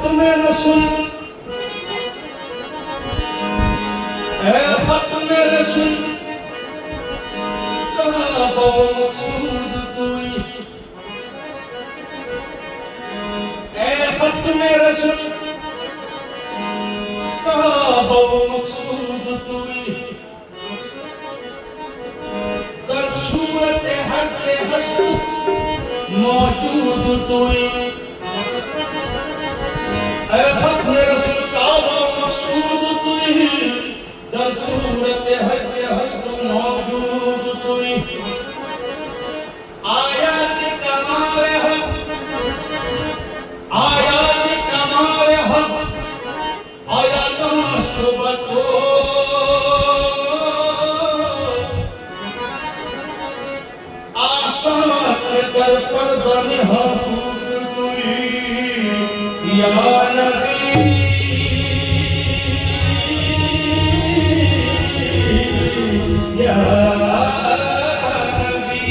खत्म रसूल, ऐ खत्म रसूल, कहाँ वो मकसूद कोई, ऐ खत्म रसूल, कहाँ वो मकसूद कोई, कर सूरत हर के हस्त मौजूद कोई, ऐ खत्म रसूल का वो मकसूद कोई, दर सूरत हर के हस्त मौजूद कोई, आयात कमाल हक, आयात कमाल हक, आयात मशरूबतो, आशा के दर पर बने हकूक कोई, या नबी या नबी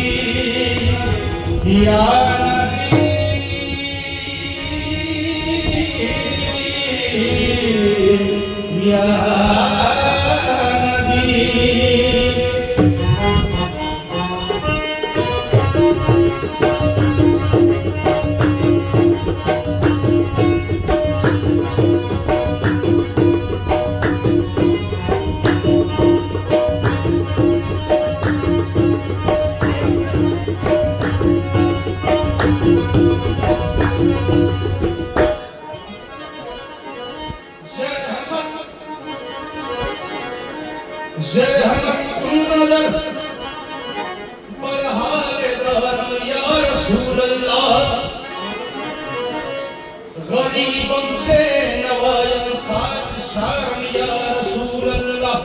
या नबी या नबी। ज़हमत नज़र बरहाल दरम या रसूल अल्लाह, गरीबन पे नवायन खाकसार या रसूल अल्लाह,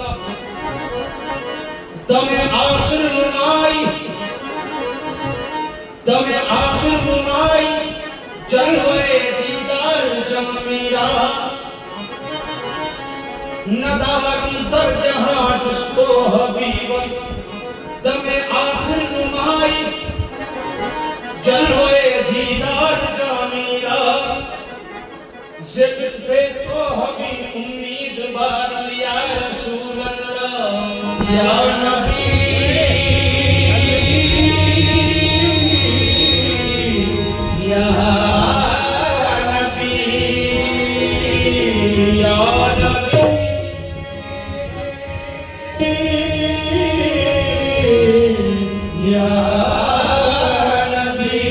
दम आखिर मुनाई, दम आखिर मुनाई, जलवे दीदार जम मेरा, नदारम दर जहां जिसको हबीबन, दमे आखिर नुमाई, जलवे दीदार जामीरा, ज़िक्र को हबी उम्मीद बार या रसूल अल्लाह, या नबी या नबी या नबी या नबी।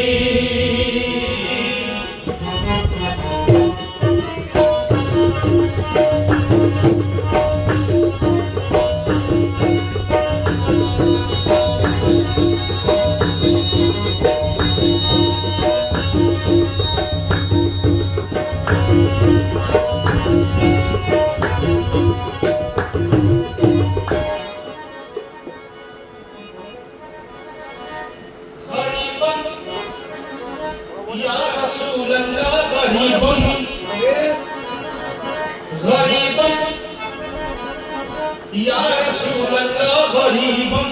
या रसूल अल्लाह गरीबन, गरीबन या रसूल अल्लाह गरीबन,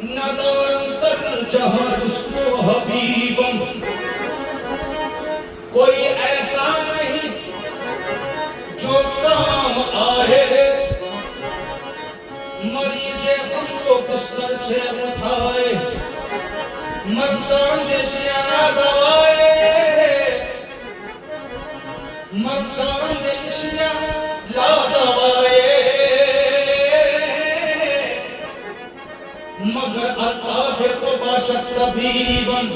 नदारम तर जहां जिसको हबीबन, कोई ऐसा नहीं जो काम आए, मरीज़े हमको बिस्तर से उठाए, मजदूर जैसे ना दवाए, मजदूर जैसे ला दवाए, मगर अल्लाह को बाशक तबीबन,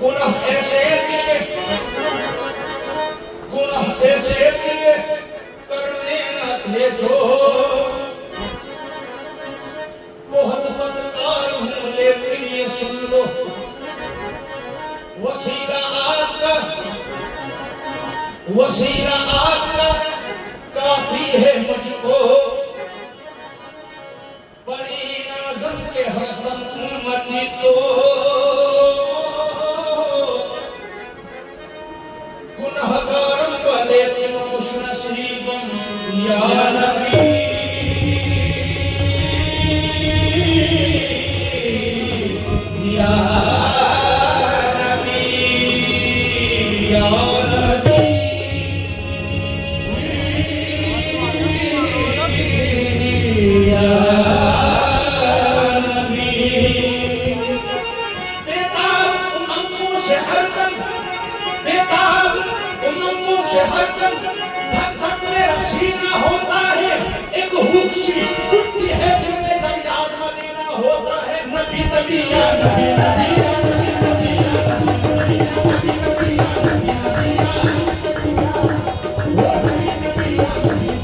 गुनाह ऐसे किए, गुनाह ऐसे किए, करने न थे जो, बहुत बदकार हूँ लेकिन ये सुन लो, वसीला आपका, वसीला आपका काफी है मुझको, बड़ी नाज़म के हस्बन उम्मती तो, गुनहगारम का लेकिन खुश नसीबन, या नबी या नबी हरदम धक धक मेरा सीना होता है, एक हुक सी उठती है दिल में जब याद मदीना होता है। नबी नबी या नबी नबी या नबी नबी या नबी नबी नबी या नबी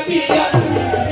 नबी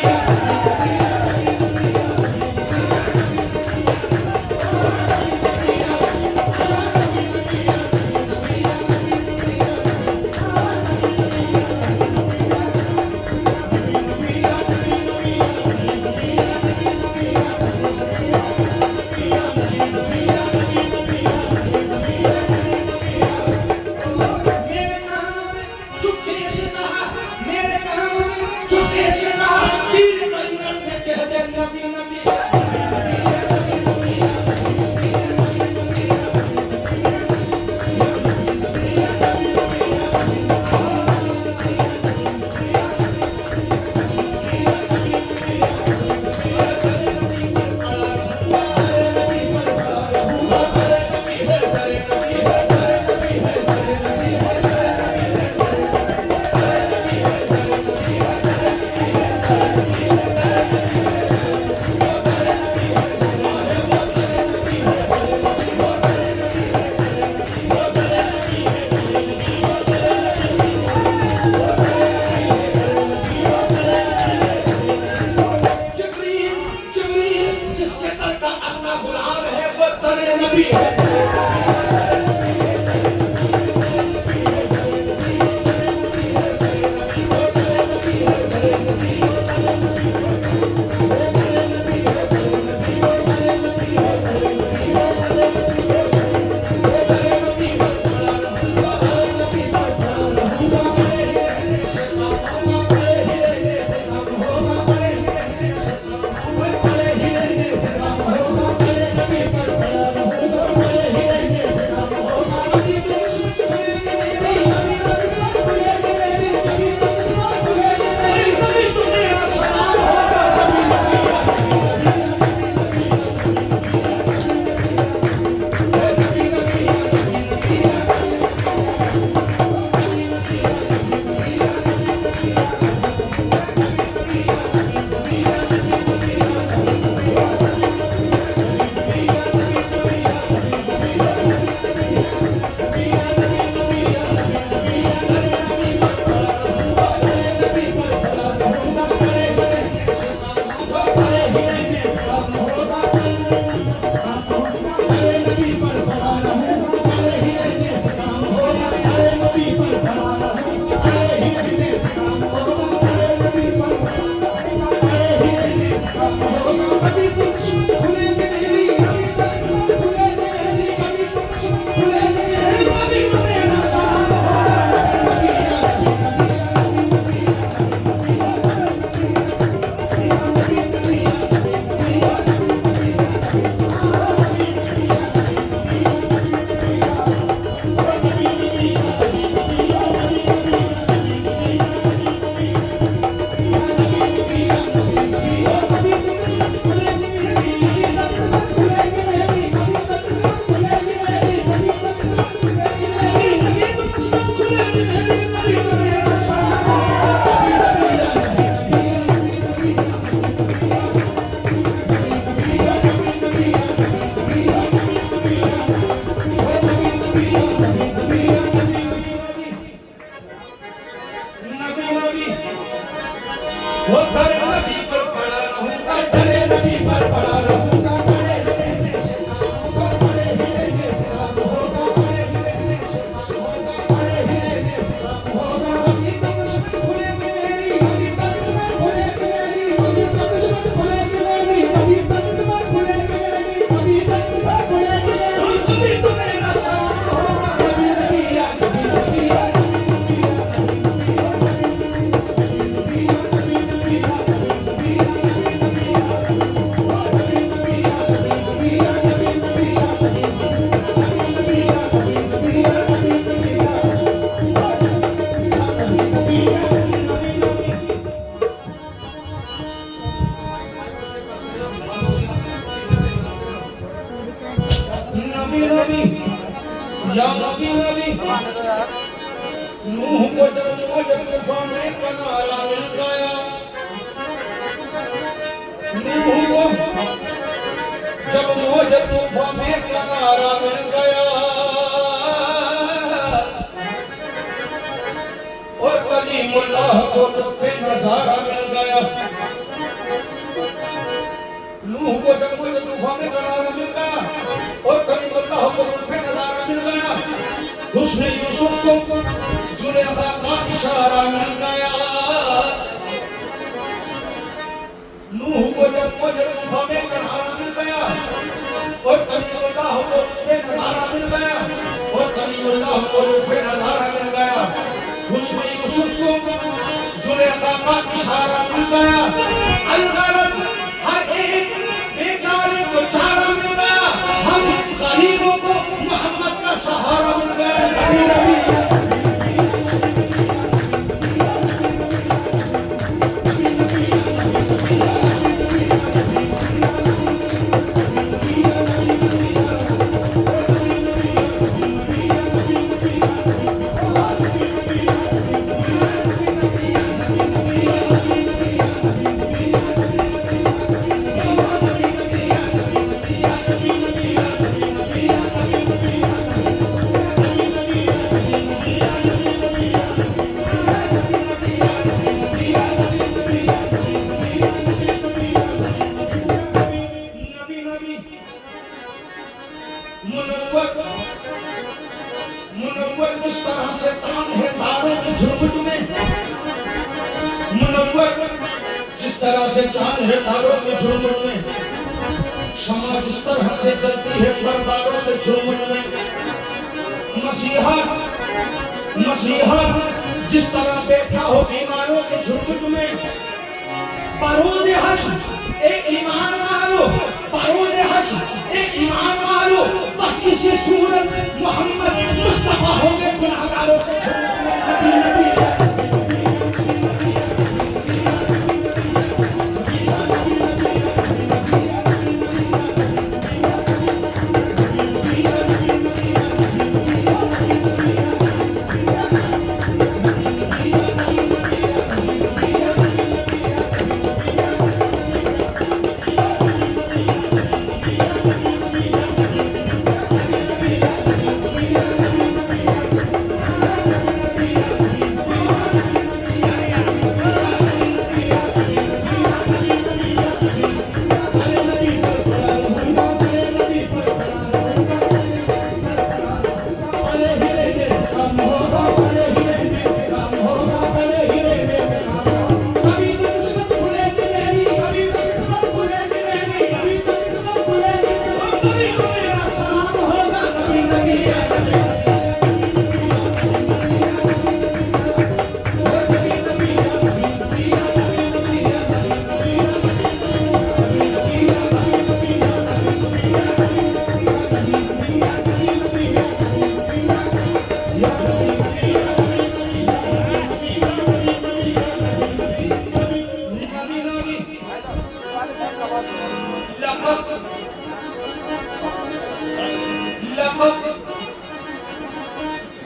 या वो तेरे नबी पर पड़ा रहूंगा, तेरे नबी पर पड़ा रहूंगा, बड़े ही रहने से काम होगा, बड़े ही रहने से काम होगा, बड़े ही रहने से काम होगा, बड़े ही रहने से काम होगा। अभी तो किस्मत खुलेगी मेरी, अभी तो किस्मत खुलेगी मेरी, अभी तो किस्मत खुलेगी मेरी, अभी तो किस्मत खुलेगी मेरी, अभी तो किस्मत खुलेगी मेरी, अभी तो मेरा सलाम होगा। नबी नबी या नबी नबी या नबी नबी या नबी नबी या नबी नबी या नबी नबी या नबी नबी या नबी नबी या नूह को जब तूफान में किनारा मिल गया, नूह को जब तूफान में किनारा मिल गया, और कलीमुल्लाह को लुत्फ़े नज़ारा मिल गया। नूह को जब तूफान में किनारा मिल गया और कलीमुल्लाह को लुत्फ़े नज़ारा मिल गया, हुस्न यूसुफ को ज़ुलेखा का इशारा मिल गया। नूह को जब तूफान में किनारा मिल गया और कलीमुल्लाह को लुत्फ़े नज़ारा मिल गया, और कलीमुल्लाह को लुत्फ़े नज़ारा मिल गया, हुस्न यूसुफ को ज़ुलेखा का इशारा मिल गया। अलगरज हर एक बेचारे को चारा मिल गया, हम गरीबों को मोहम्मद का सहारा मिल गया। नबी नबी मुनव्वर जिस तरह से चांद है तारों के झुरमुट में, मुनव्वर जिस तरह से चांद है तारों के झुरमुट में, शमा जिस तरह से जलती है परदारों के झुरमुट में, मसीहा जिस तरह बैठा हो बीमारों के झुरमुट में, बरूद हश्र ए ईमान वालो, बरूद हश्र ए ईमान वालो, बस इसी सूरत मोहम्मद मुस्तफा होंगे गुनाहगारों के झुरमुट में। नबी नबी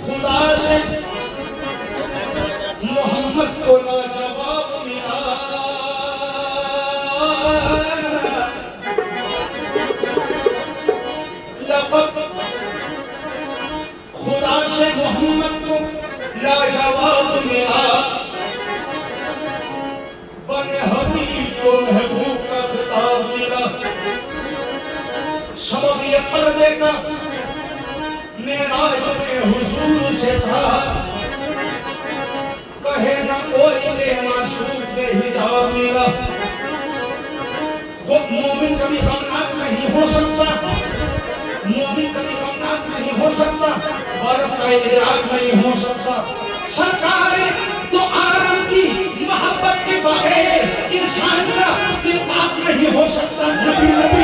खुदा से मोहम्मद को लाजवाब मिला, लक़ब खुदा से मोहम्मद को लाजवाब मिला, बन का मेराज में हुजूर से था, कहे न कोई ने माशूक के हिजाब मिला। वो मोमिन कभी गमनाक नहीं हो सकता, मोमिन कभी गमनाक नहीं हो सकता, बर्फ का इदराक नहीं हो सकता। सरकार तो आलम की मोहब्बत के बगैर इंसान का दिल पाक नहीं हो सकता। नबी नबी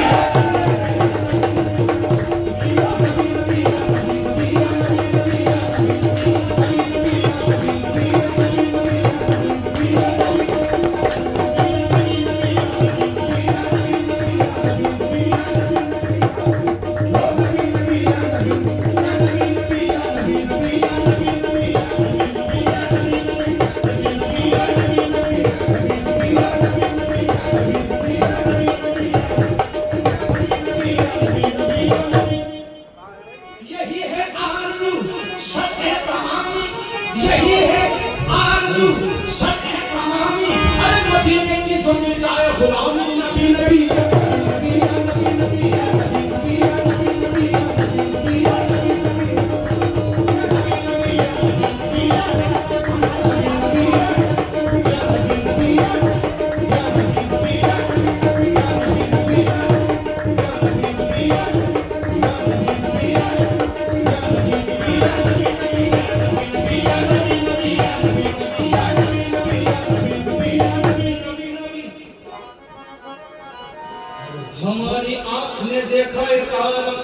हमारी आंख ने देखा एक आलम,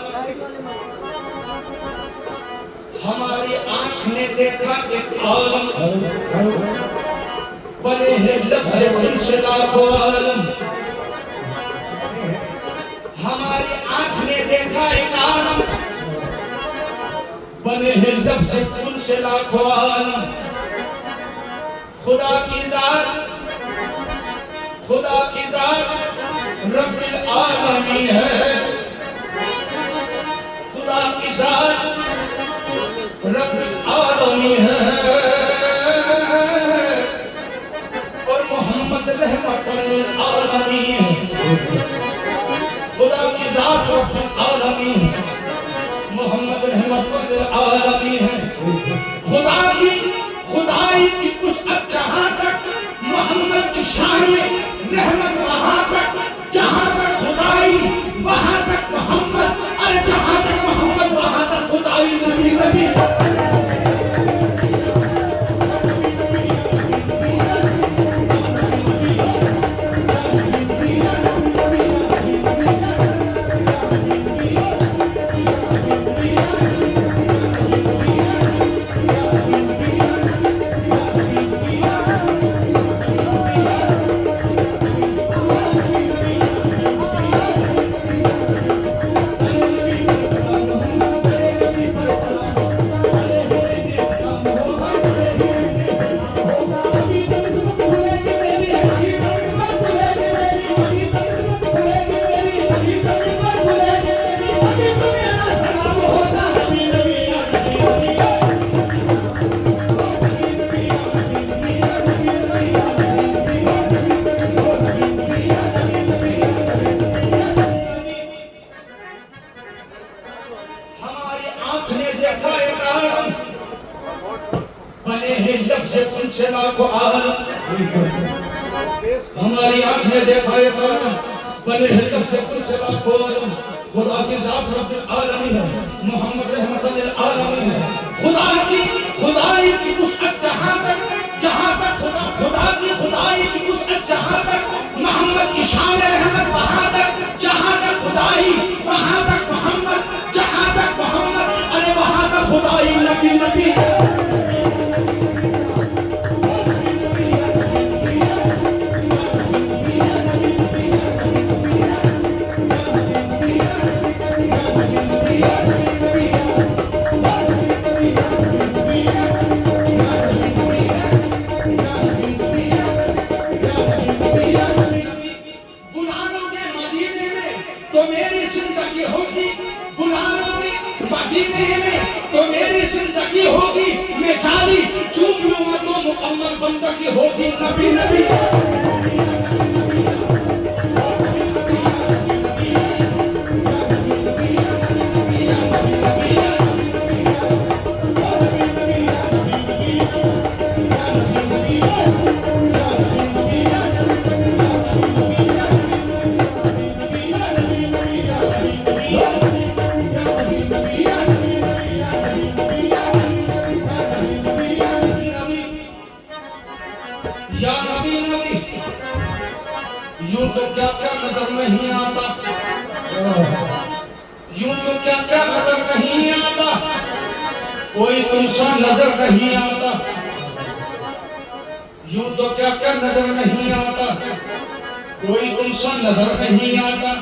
हमारी आंख ने देखा एक आलम, बने हैं लब से उनसे लाखों आलम। हमारी आंख ने देखा एक आलम, बने हैं लब से उनसे लाखों आलम। खुदा की जात, खुदा की जात रब्बिल आलमीन है, खुदा की जात रब्बिल आलमीन है, और मोहम्मद रहमतुल आलमीन है। खुदा की जात रब्बिल आलमीन, मोहम्मद रहमतुल आलमीन है। खुदा की खुदाई की उस जहां तक मोहम्मद की शान रहमत, वहां तक जहां तक खुदाई वहां तक मोहम्मद, अरे जहां तक मोहम्मद वहां तक खुदाई। नबी नबी से लाखों आलम। हमारी आंख ने देखा ये आलम, बने हैं से कुल से लाखों आलम। खुदा की जात रब्बुल आलमीन है, मोहम्मद रहमतुल आलमीन है। खुदा की खुदाई की वसअत जहां तक खुदा की खुदाई की वसअत जहां तक मोहम्मद की शान रहमत, वहां तक जहां तक खुदाई वहां तक मोहम्मद, जहां तक मोहम्मद, अरे वहां तक खुदाई। नबी नबी बंदगी होगी। नबी नबी यूं तो क्या क्या नजर नहीं आता, यूं तो क्या क्या नजर नहीं आता, कोई तुमसा नजर नहीं आता। यूं तो क्या क्या नजर नहीं आता, कोई तुमसा नजर नहीं आता।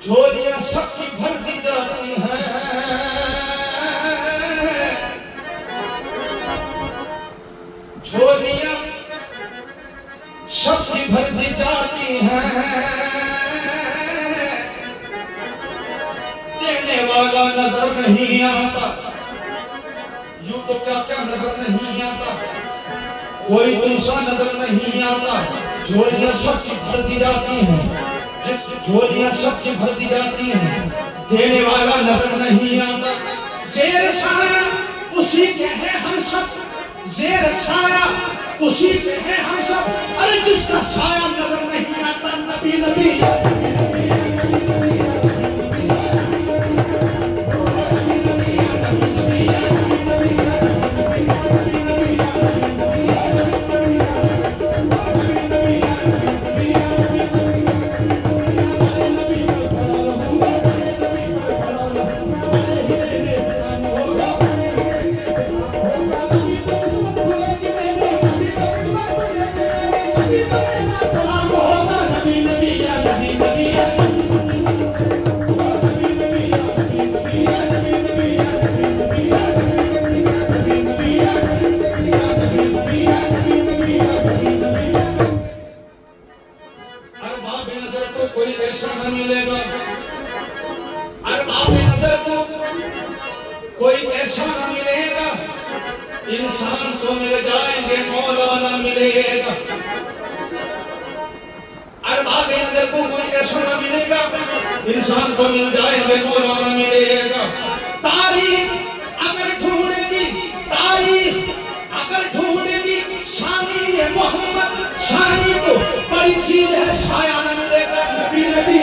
झोलियां सबकी भर दी जाती हैं, झोलियां सबकी भर दी जाती हैं, देने वाला नजर नहीं आता। यूं तो क्या क्या नजर नहीं आता, कोई तुमसा नजर नहीं आता। झोलियां सबकी भर दी जाती हैं, जिस झोलियां सबकी भर दी जाती हैं, देने वाला नजर नहीं आता। ज़ेर साया उसी के हैं हम सब, ज़ेर साया उसी के हैं हम सब। अरे जिसका साया नजर नहीं आता, नबी नबी कोई ऐसा न मिलेगा, अरबाब नजर को कोई ऐसा न मिलेगा। इंसान तो मिल जाएंगे, मौला न मिलेगा। अरबाब नजर को कोई ऐसा न मिलेगा, इंसान तो मिल जाएंगे, मौला न मिलेगा। तारीख अगर ढूंढेगी, तारीख अगर ढूंढेगी, शानी मोहम्मद शानी तो बड़ी चीज है, साया न मिलेगा, नबी नबी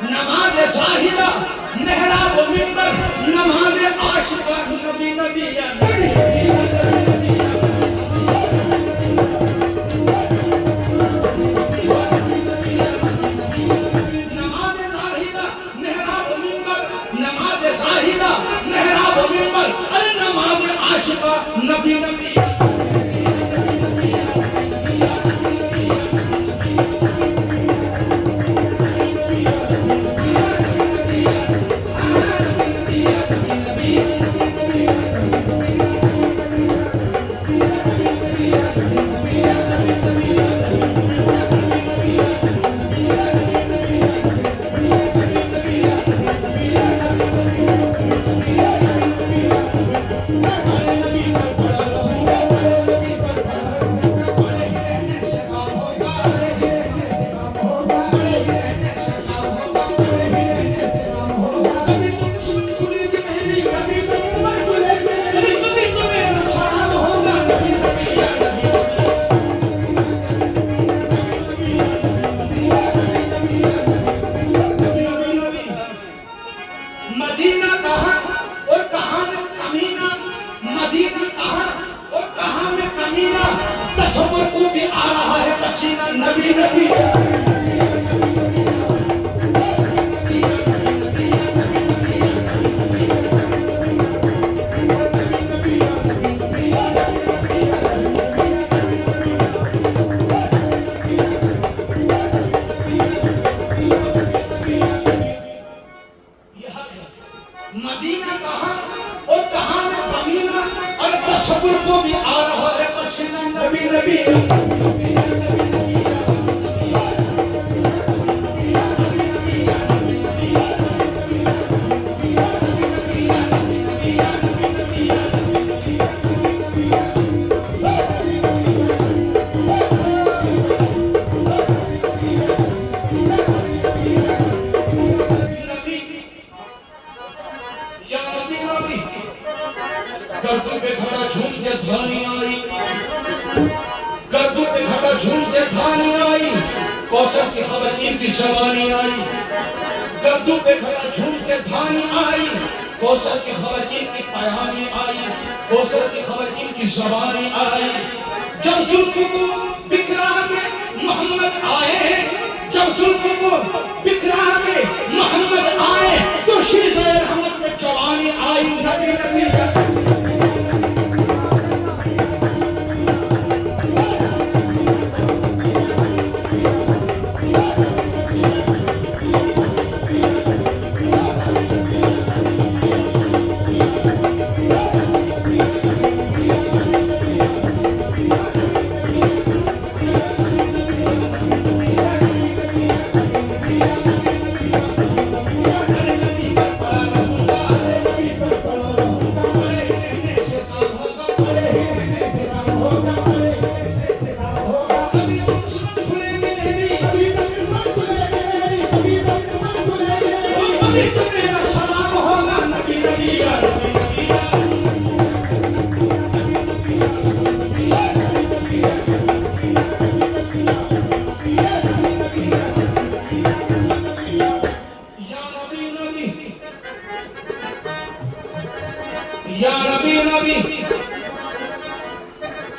नमाज साहिदा मेहराब मिंबर, नमाज आशिका, नबी नबी या नबी नमाज साहिदा मेहराब मिंबर, नमाज साहिदा मेहराब मिंबर। अरे नमाज आशिका, नबी नबी मदीना कहाँ और कहाँ में कमीना, मदीना कहाँ और कहाँ में कमीना। तस्वुर को भी आ रहा है पसीना, नबी नबी मदीना कहाँ और कहाँ में कमीना, और तस्वुर को भी आ रहा है पसीना, नबी नबी गर्दन पे खड़ा झूम के ध्यानी आई, गर्दन पे खड़ा झूम के ध्यानी आई, कौशल की खबर इनकी जबानी आई, गर्दन पे खड़ा झूम के ध्यानी आई, कौशल की खबर इनकी पयानी आई, कौशल की खबर इनकी जबानी आई। जब जुल्फ को बिखरा के मोहम्मद आए, जब जुल्फ को बिखरा के मोहम्मद आए, तो शीशे रहमत में जवानी आई। नबी नबी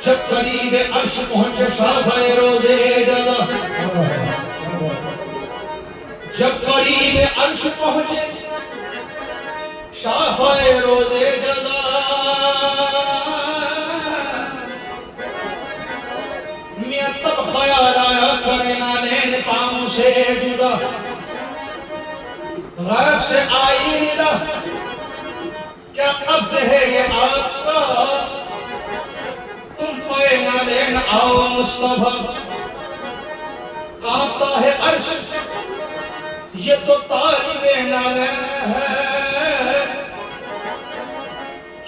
जब करीब अर्श पहुंचे शाफ़े रोज़े जज़ा, जब करीब अर्श पहुंचे शाफ़े रोज़े जज़ा, मैं तब ख्याल आया करना नैन पाँव से जुदा, गैब से आई निदा, क्या कब्ज़ है ये आपका, तुम पे ना लेन आओ मुस्तफा। कांपता है अर्श, ये तो तालिबे नालैन है,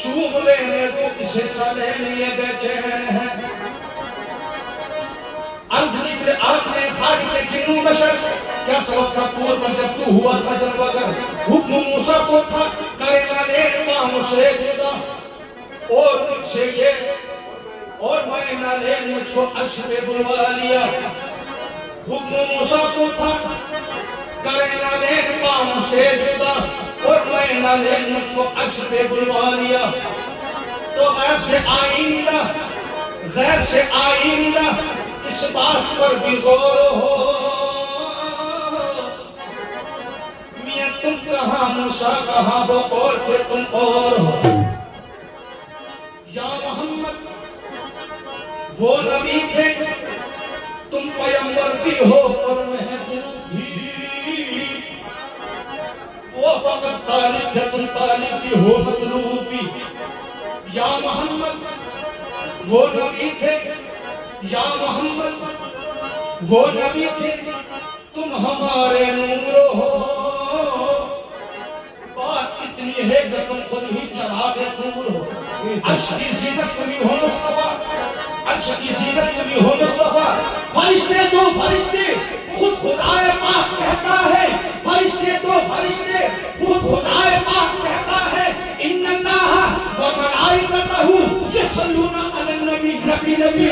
चूम लेने दो इसे नालैन, ये बेचैन है। अर्ज़ की आपने खालिक़े जिन्नु बशर, क्या सबक था तूर पर जब तू हुआ था जलवागर, हुक्म मूसा को था करे ना लेन पाँव से जुदा, और मुझसे ये और मैंने ना लेन मुझको अर्श पे बुलवा लिया। हुक्म मूसा को था करे ना लेन पाँव से जुदा, और मैंने ना लेन मुझको अर्श पे बुलवा लिया। तो गैब से आई निदा, गैब से आई निदा, इस बात पर भी गौर हो, मियां तुम कहाँ मूसा कहाँ, वो और थे तुम और हो। या मोहम्मद वो नबी थे, तुम पैगंबर भी हो और महबूब भी, वो फकत तालिब थे, तुम तालिब भी हो मतलूब भी। या मोहम्मद वो नबी थे, या मोहम्मद वो नबी थे, तुम हमारे नूर हो। बात इतनी है कि तुम खुद ही चढ़ा के नूर हो। अर्श की ज़ीनत तुम ही हो मुस्तफा, अर्श की ज़ीनत तुम ही हो मुस्तफा। फरिश्ते दो फरिश्ते खुद खुदाए पाक कहता है, फरिश्ते दो फरिश्ते खुद खुदाए पाक कहता है, इन्नल्लाह व मलाइकतहू यसल्लूना अलन नबी। नबी नबी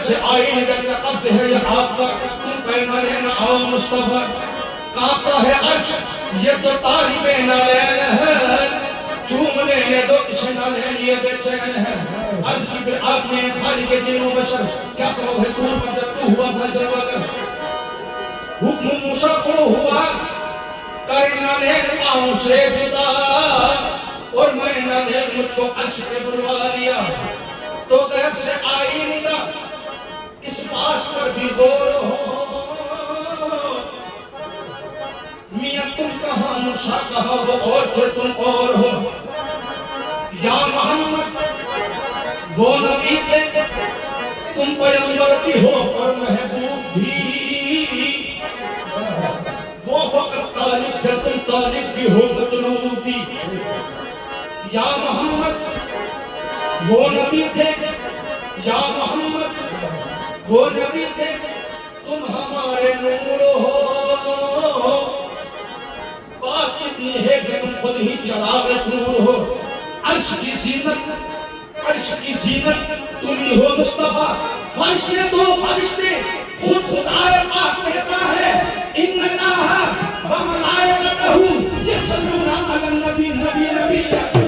से आईने का कब्ज़ है ये आपका, तुम कहना लेना आओ मुस्तफा। कांपता है अर्श, ये तो तालिबे नालैन है, चूम लेने दो इसे नालैन, ये बेचैन है। अर्ज़ की फिर आपने खालिक़े जिन्नो बशर, क्या सबब है तूर पर जब तू हुआ था जलवागर, हुक्म मूसा को हुआ नैन पाँव से जुदा और मैंने नैन मुझको अर्श पे बुलवा लिया तो गैब से आई निदा इस बात पर भी गौर हो मियां तुम कहाँ मूसा कहाँ वो और थे तुम और हो या मोहम्मद वो नबी थे तुम पैगंबर भी हो और महबूब भी वो फकत तालिब थे तुम तालिब भी हो मतलूब भी या मोहम्मद वो नबी थे या मोहम्मद वो नबी थे तुम हमारे नूर हो बात इतनी है कि तुम खुद ही चराग नूर हो अर्श की जीनत तुम ही हो मुस्तफा फरिश्ते दो फरिश्ते खुद खुदाए पाक कहता है इन्नल्लाह व मलाइकतहू यसल्लूना अलन नबी नबी नबी नबी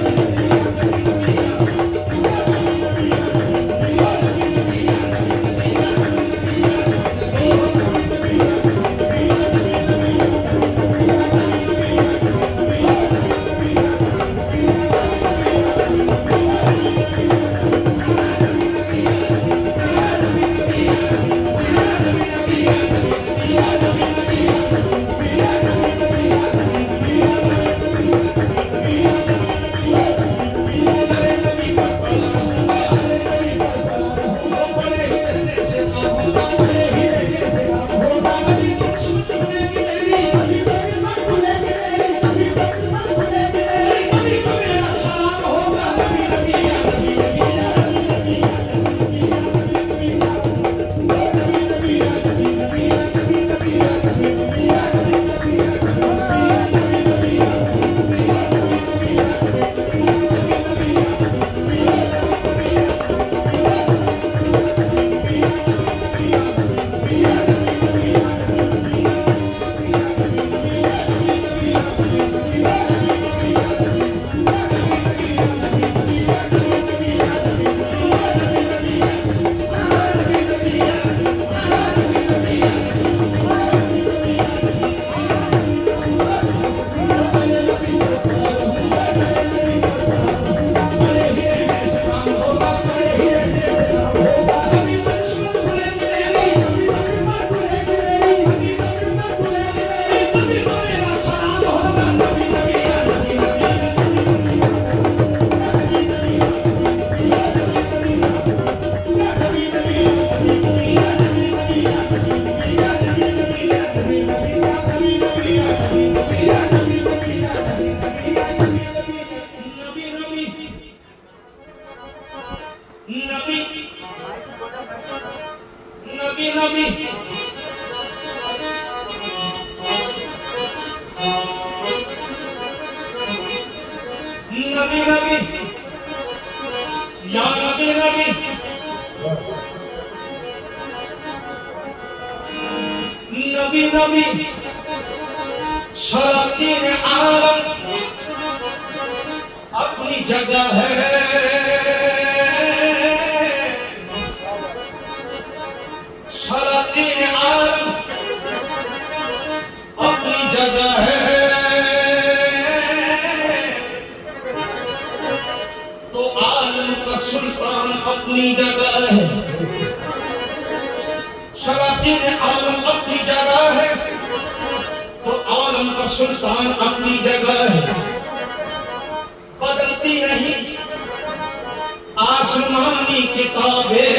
शराकीन आलम अपनी जगह है शराकीन आलम अपनी जगह है तो आलम का सुल्तान अपनी जगह है शराकीन आलम अपनी जगह है तो आलम का सुल्तान अपनी जगह है बदलती नहीं आसमानी किताबें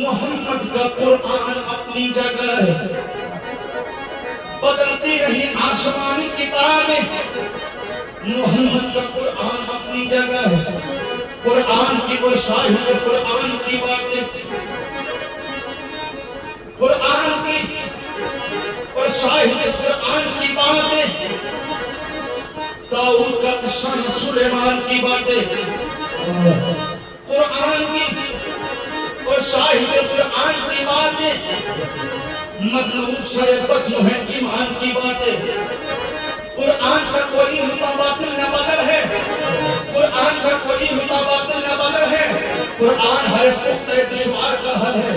मोहम्मद का कुरान अपनी जगह है बदलती नहीं आसमानी किताबें मोहम्मद का कुरान अपनी जगह है कुरान की वो साहिब कुरान की बातें कुरान की वो साहिब कुरान की बातें दाऊद का किस्सा सुलेमान की बातें कुरान की वो साहिब कुरान की बातें मतलूब सरे बज़्म है ईमान की बातें कुरान का कोई मुताबातिल न बदल है कुरान का कोई मुताबातिल न बदल है कुरान हर पुख्ते दुश्वार का हल है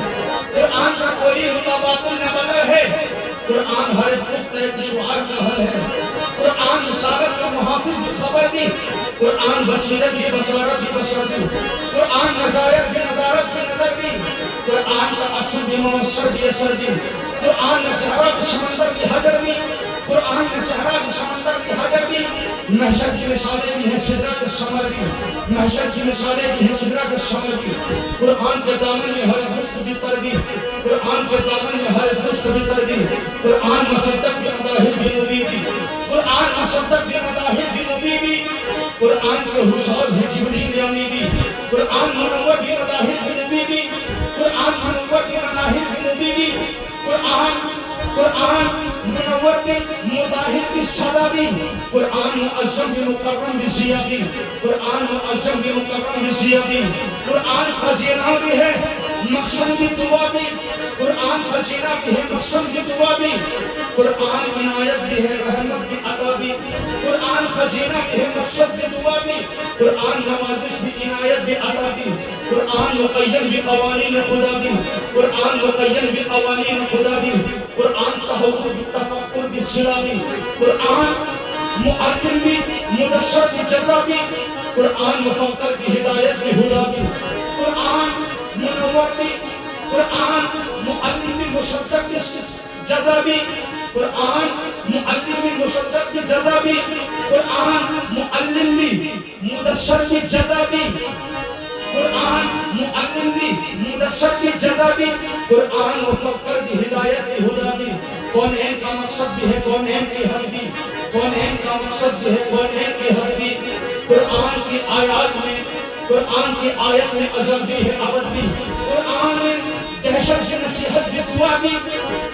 कुरान का कोई मुताबातिल न बदल बसीरत भी बसारत भी बसरत भी, कुरान नजारत भी नजारत भी नजर भी, कुरान का असर भी मुवस्सर भी असर भी, कुरान ने सहरा भी समंदर भी हजर भी, कुरान ने सहरा भी समंदर भी हजर भी, महशर की मिसालें भी हैं सिदरा के समर भी, महशर की मिसालें भी हैं सिदरा के समर भी, कुरान के दामन में हर खुश्क भी तर भी, कुरान के दामन में हर खुश्क भी तर भी, कुरान मसद्दक भी मदाहिर भी नबी भी, कुरान मसद्दक भी मदाहिर भी नबी भी, कुरान के हुसाज है जिब्रील यानी भी, कुरान मुनव्वर भी मदाहिर भी नबी भी, कुरान मुनव्वर भी मदाहिर भी नबी भी, कुरान मुनव्वर भी मुदाहिर भी सदा भी, कुरान मुअज़्ज़म भी मुकर्रम भी ज़िया भी, कुरान मुअज़्ज़म भी मुकर्रम भी ज़िया भी, कुरान खज़ीना भी है मक़सद भी दुआ भी, कुरान खज़ीना भी है मक़सद भी दुआ भी, कुरान इनायत भी है रहमत भी अता भी, कुरान खज़ीना भी है मक़सद भी दुआ भी, कुरान नवाज़िश भी इनायत भी अता भी, कुरान मुक़य्यद भी क़वानीन खुदा भी, कुरान मुक़य्यद भी क़वानीन खुदा भी, कुरान तहव्वुर भी तफक्कुर भी सिला भी, कुरान मुअल्लिम भी मुदस्सर भी जज़ा भी, कुरान मुफक्कर भी हिदायत भी हुदा भी, कुरान मुनव्वर भी, कुरान मुअल्लिम भी मुसद्दक़ भी जज़ा भी, कुरान मुअल्लिम भी मुसद्दक़ भी जज़ा भी, कुरान मुअल्लिम भी मुदस्सर भी जज़ा भी, कुरान मुअल्लिम भी मुदस्सर भी जज़ा भी, कुरान मुफक्कर भी हिदायत भी हुदा भी, कौनैन का मकसद भी है कौनैन की हद भी, कौनैन का मकसद भी है कौनैन की हद भी, कुरान की आयत में अज़ल भी है अबद भी, कुरान में दहशत की नसीहत भी दुआ भी,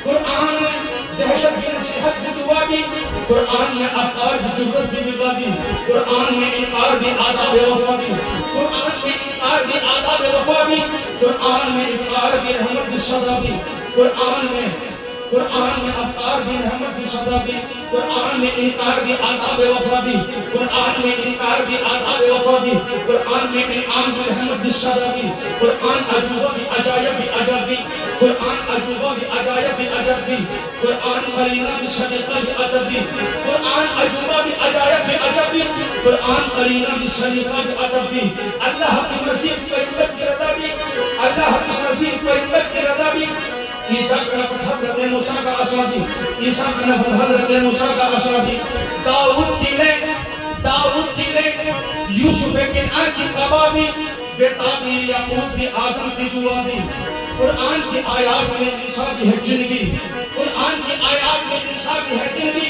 कुरान में दहशत की नसीहत भी दुआ भी, कुरान में अफ़कार भी जुर्रत भी निगाह भी, कुरान में इनकार भी आदाब वफ़ा भी, कुरान में इनकार भी आदाब वफ़ा भी, कुरान में इनकार भी रहमत भी सदा भी, कुरान में अफ़कार भी रहमत भी सदा भी, कुरान में इनकार भी आदाब वफ़ा भी, कुरान में इनकार भी आदाब वफ़ा भी, कुरान में इनाम भी रहमत भी सदा भी, कुरान अजूबा भी अजायब भी अजब भी, कुरान अजूबा भी अजायब भी अजब भी, कुरान करीना भी सलीका भी अदब भी, कुरान अजूबा भी अजायब भी अजब भी, कुरान करीना भी सलीका भी अदब भी, अल्लाह की मर्ज़ी पैगंबर की रज़ा भी, अल्लाह की मर्ज़ी पैगंबर की रज़ा भी, ईसा का नफ़्स हज़रत मूसा का असरा थी, ईसा का नफ़्स हज़रत मूसा का असरा थी, दाऊद थी ले यूसुफ के आन की कबाबी, बेताबी याकूब भी आदम की दुआ भी, कुरान की आयत में इंसान की है जिंदगी, कुरान की आयत में इंसान की है जिंदगी,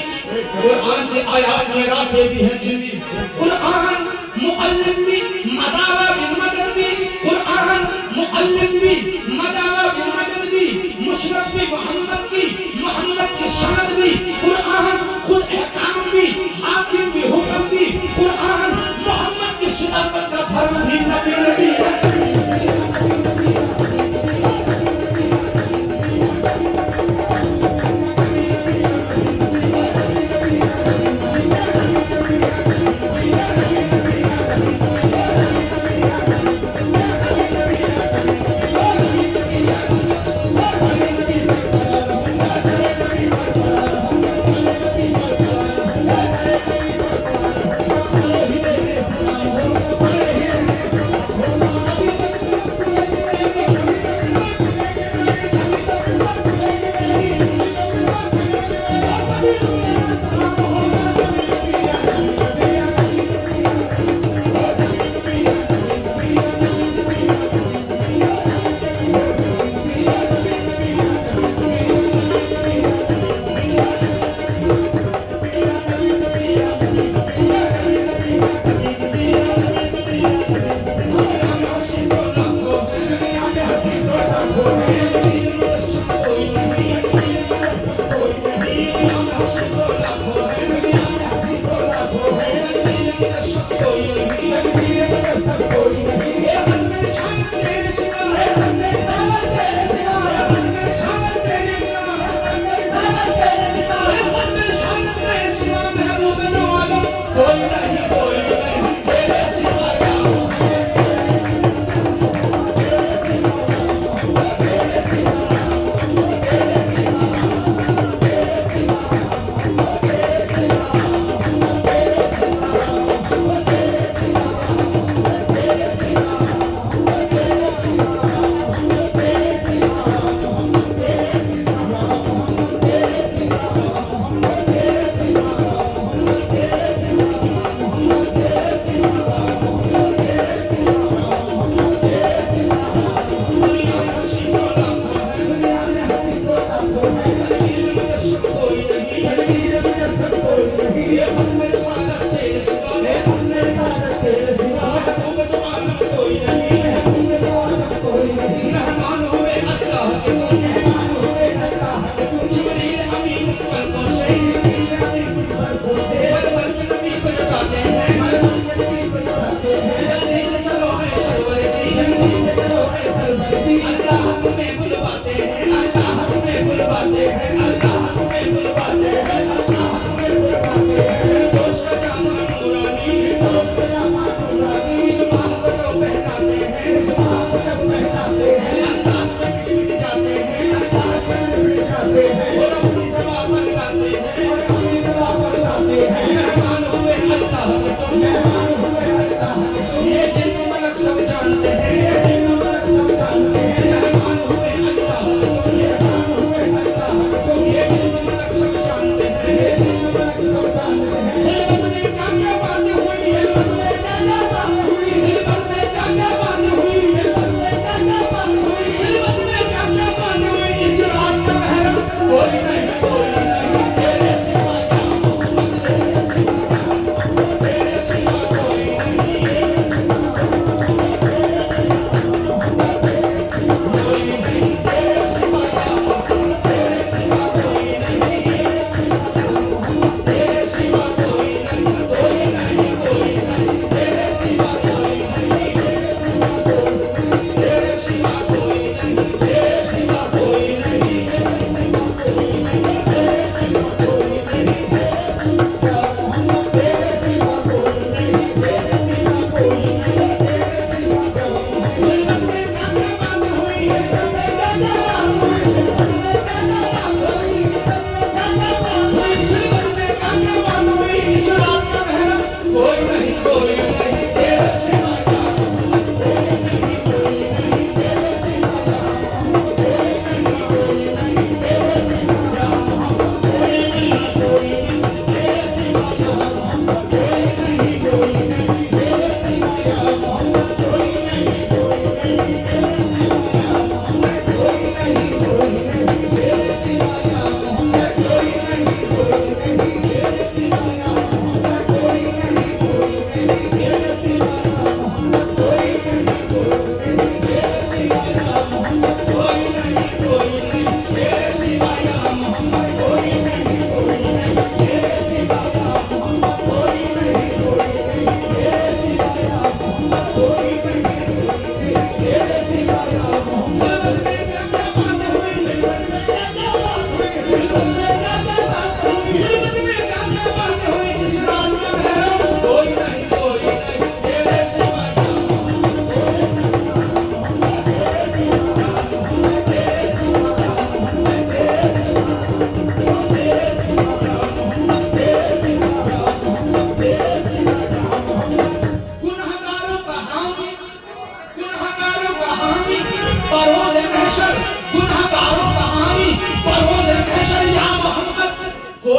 कुरान की आयत में रातें भी है जिंदगी, कुरान मुअल्लिम भी मदावा भी मदद भी, कुरान मुअल्लिम भी मदावा भी मदद भी, मुशरफ भी मोहम्मद की सनद भी, कुरान खुद अहकाम भी हाकिम भी हुक्म भी, कुरान मोहम्मद की सदाकत का भरम भी नबी है।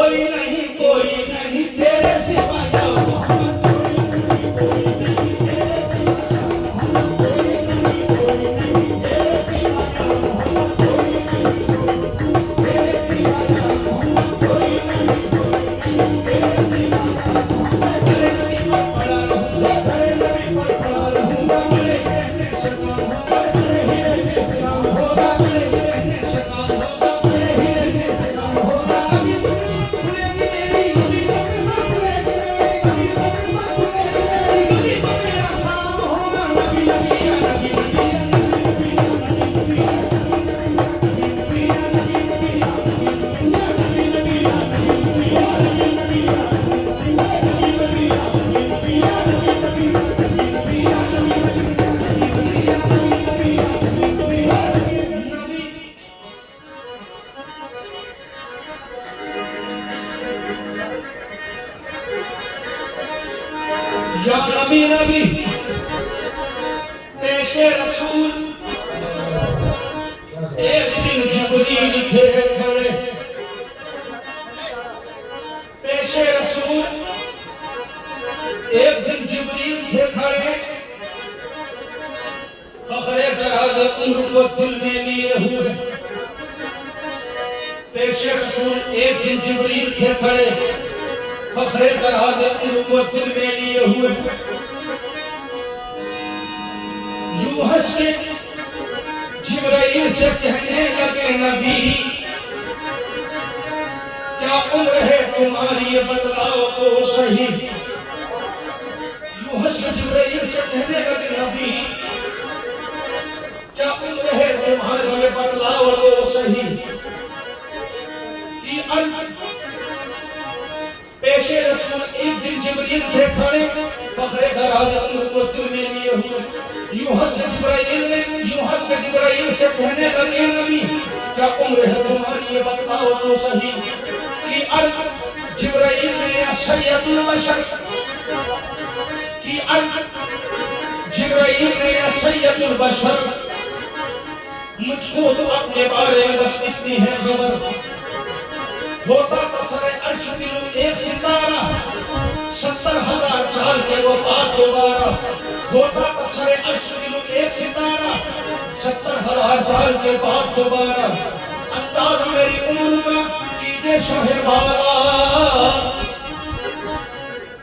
कोई नहीं तेरे सिवा या मोहम्मद, कोई नहीं तेरे सिवा या मोहम्मद, कोई नहीं तेरे सिवा या मोहम्मद, कोई नहीं तेरे सिवा या मोहम्मद, कोई नहीं तेरे सिवा या मोहम्मद। तेरे नबी पर पड़ा रहूंगा, तेरे नबी पर पड़ा रहूंगा, मेरे रहने से काम होगा, मेरे ही रहने से काम होगा, मेरे ही रहने से काम होगा, मेरे ही रहने से काम होगा। अभी तो किस्मत खुलेगी मेरी, अभी तो किस्मत खुलेगी मेरी, अभी तो किस्मत खुलेगी मेरी, अभी तो मेरा सलाम होगा। नबी नबी या नबी नबी या नबी नबी या नबी नबी या नबी नबी या नबी नबी या नबी नबी या नबी नबी या नबी नबी या नबी नबी या नबी नबी या नबी नबी या नबी नबी या नबी नबी या नबी नबी या नबी नबी या नबी नबी या नबी नबी या नबी। या नबी नबी पेशे रसूल, एक दिन जिब्रील थे खड़े, पेशे रसूल एक दिन जिब्रील थे खड़े, फखरे दराज उम्र को दिल में लिए हुए। पेशे रसूल एक दिन जिब्रील थे खड़े, फखरे दराज उम्र को दिल में लिए हुए। यूं हंस के जिब्राइल से कहने लगे नबी, क्या उम्र है तुम्हारी ये बतलाओ तो सही। यूं हंस के जिब्राइल से कहने लगे नबी, क्या उम्र है तुम्हारी ये बतलाओ तो सही। कि अर्ज पेशे रसूल एक दिन जिब्रील थे खड़े, फखरे दराज उम्र को दिल में लिए हुए। यूं हंस के जिब्राइल से कहने लगे नबी, क्या उम्र है तुम्हारी ये बतलाओ तो सही। कि अर्ज जिब्राइल ने या सैयदुल बशर, कि अर्ज जिब्राइल ने या सैयदुल बशर, मुझको तो अपने बारे में बस इतनी है खबर। होता तसरे अर्श दिलो एक सितारा, 70,000 साल के वो बात दोबारा। होता तसरे अर्श दिलो एक सितारा, 70,000 साल के बाद दोबारा। अंदाज मेरी उम्र का कीजिए शहवारा,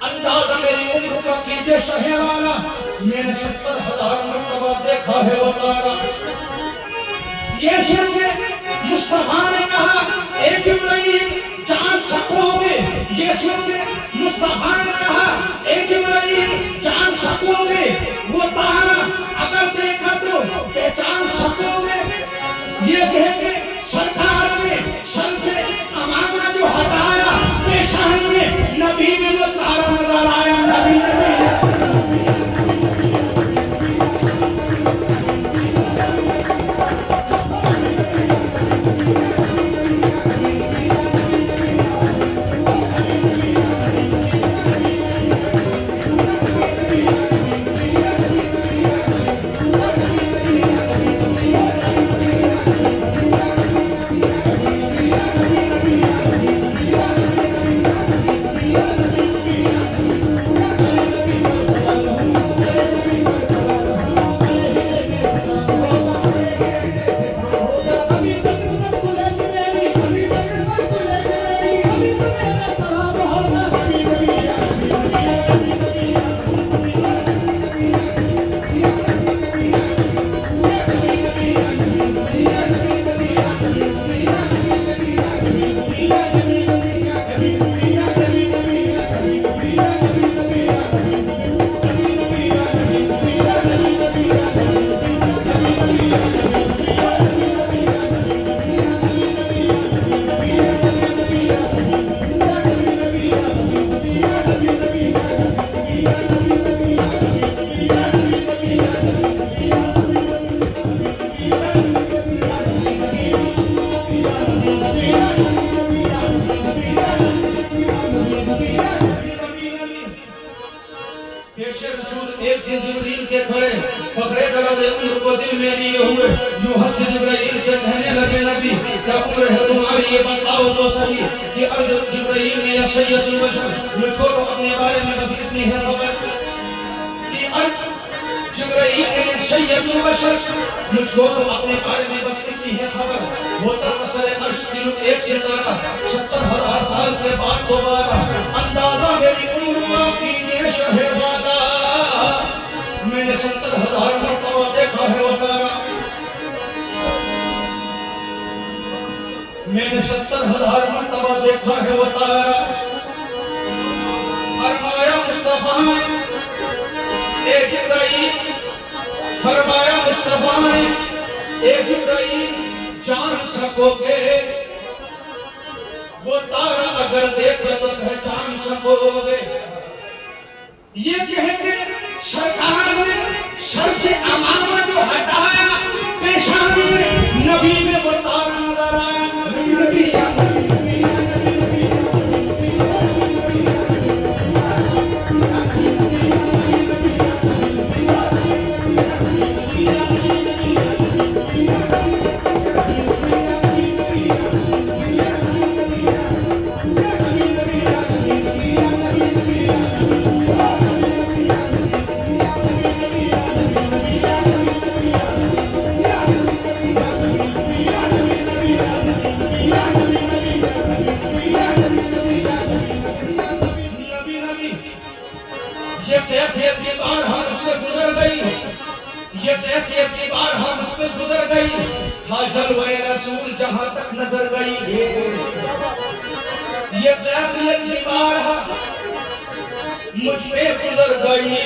अंदाज मेरी उम्र का कीजिए शहवारा। मैंने 70,000 मर्तबा देखा है वो तारा। ये सुन के मुस्तफा ने कहा, ए जिब्राइल जान सकोगे। ये सुन के मुस्तफा ने कहा, ए जिब्राइल जान सकोगे। वो तारा अगर देखा तो पहचान सकोगे। ये कह के सरकार ने सर से अमामा जो हटाया, पेशान में नबी में वो तारा नजर आया। नबी नबी ये बताओ तो सही कि कि अर्ज जिब्राइल ने या सैयदुल बशर, मुझको तो अपने बारे में बस इतनी है खबर कि अर्ज जिब्राइल ने या सैयदुल बशर, मुझको तो अपने बारे में बस इतनी है खबर। होता असर अर्श दिल एक सितारा, 70,000 साल के बाद दोबारा। अंदाजा मेरी उम्र की ये शहवाला, मैंने 70,000 मरतबा देखा है वो तारा। मैंने 70,000 मरतबा देखा है वो तारा। फरमाया मुस्तफा ने ए जिब्राइल, फरमाया मुस्तफा ने ए जिब्राइल, जान सकोगे वो तारा अगर देखे तो पहचान सकोगे। ये कह के सरकार ने सर से अमामा जो हटाया, पेशानी नबी में वो तारा नजर आया। नबी नबी रसूल जहां तक नजर गई, ये कैफियत की बारहा मुझ पे गुजर गई।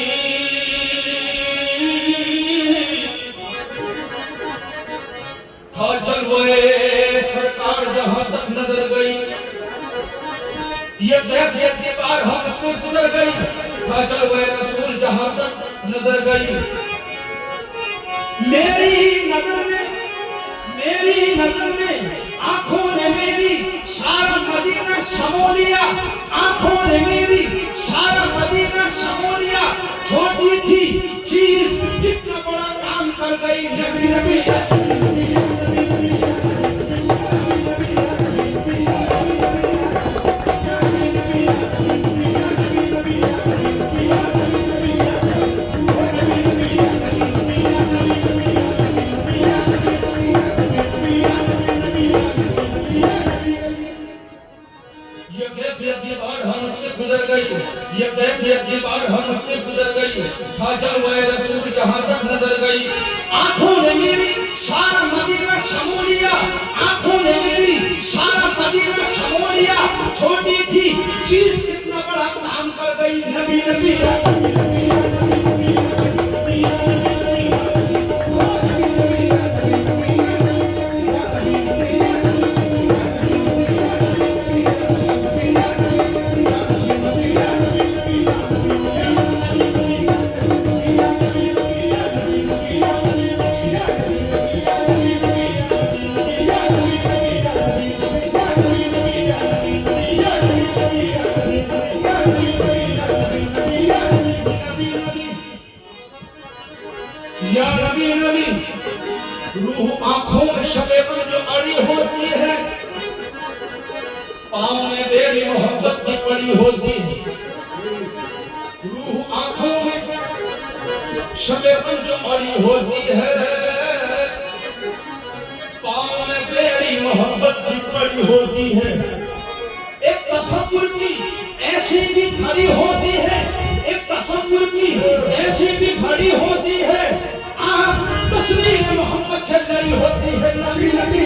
था जलवे सरकार जहां तक नजर गई, ये कैफियत की बारहा मुझ पे गुजर गई। था जलवे रसूल जहां तक नजर गई। मेरी नजर में आंखों ने मेरी सारा मदीना समो लिया, आंखों ने मेरी सारा मदीना समो लिया। छोटी थी चीज कितना बड़ा काम कर गई। नबी नबी रसूल जहां तक नजर गई। आंखों ने मेरी सारा मदीना समो लिया, आंखों ने मेरी सारा मदीना समो लिया। छोटी थी चीज कितना बड़ा काम कर गई। नबी नबी रूह आंखों में शबे पर जो अड़ी होती है, पाँव में बेड़ी मोहब्बत की पड़ी होती है। रूह आंखों में शबे पर जो अड़ी होती है, पाँव में बेड़ी मोहब्बत की पड़ी होती है। एक तसव्वुर की ऐसी भी खड़ी होती है, एक तसव्वुर की ऐसी भी खड़ी होती है। आप तस्वीर मोहम्मद से लड़ी होती है। नबी नबी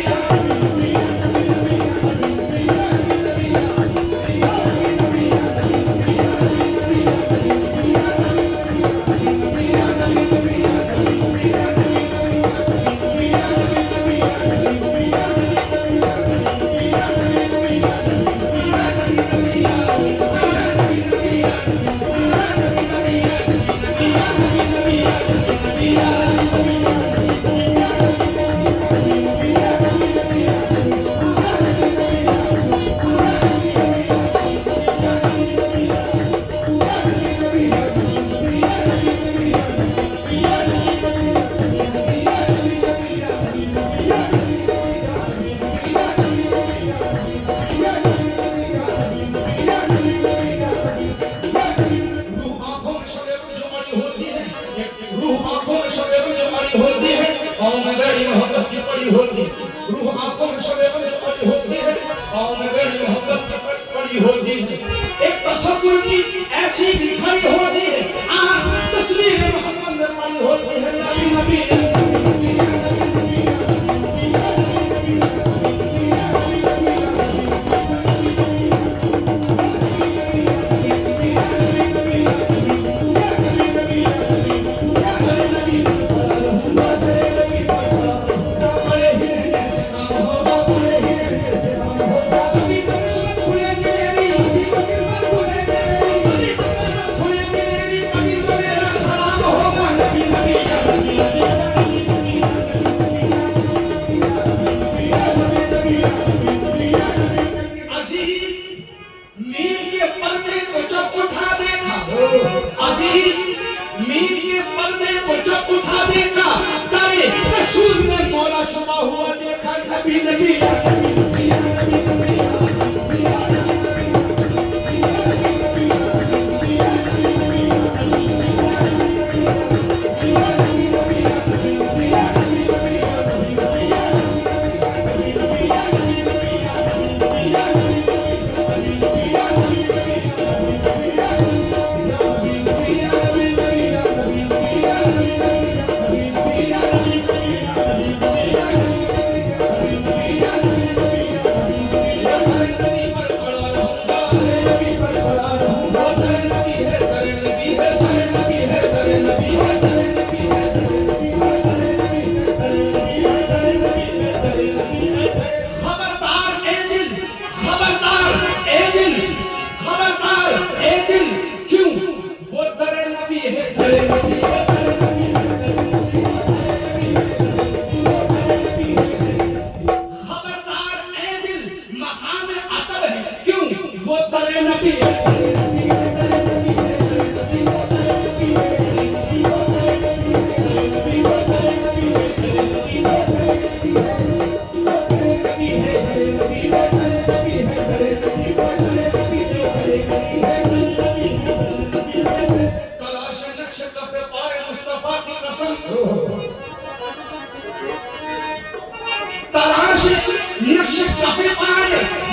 रूह आंखों में शबे गम पड़ी होती है, पाँव में बेड़ी मोहब्बत की पड़ी होती है, एक तसव्वुर की ऐसी दिखाई होती है, तस्वीर मोहम्मद में पड़ी होती है। नबी नबी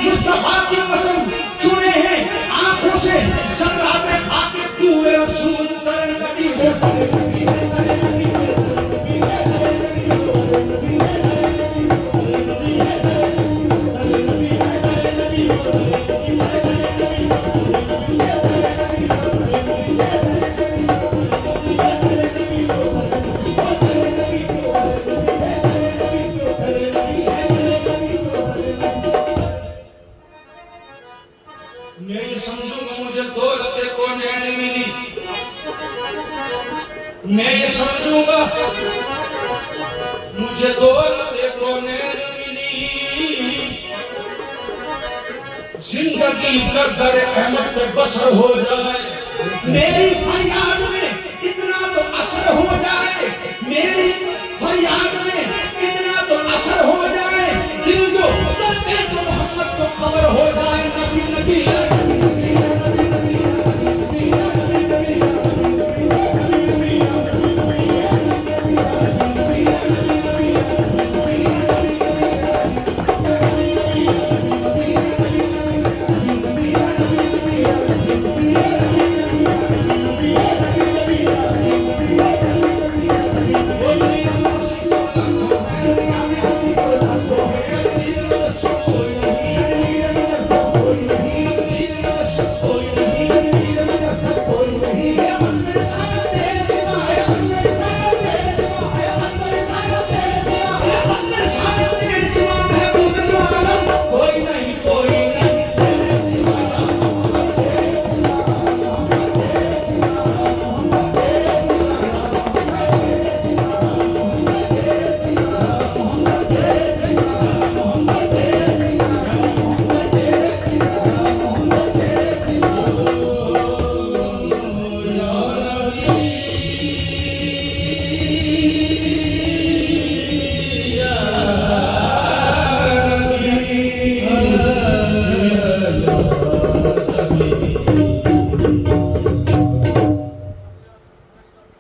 मुस्तफा की कसम चुने हैं आंखों से सराते खाके पूरे रसूल तेरे नबी हो मैं ये समझूंगा मुझे दौलत को नैन मिली, जिंदगी का दर अहमद पे बसर हो जाए, मेरी फरियाद में इतना तो असर हो जाए, मेरी फरियाद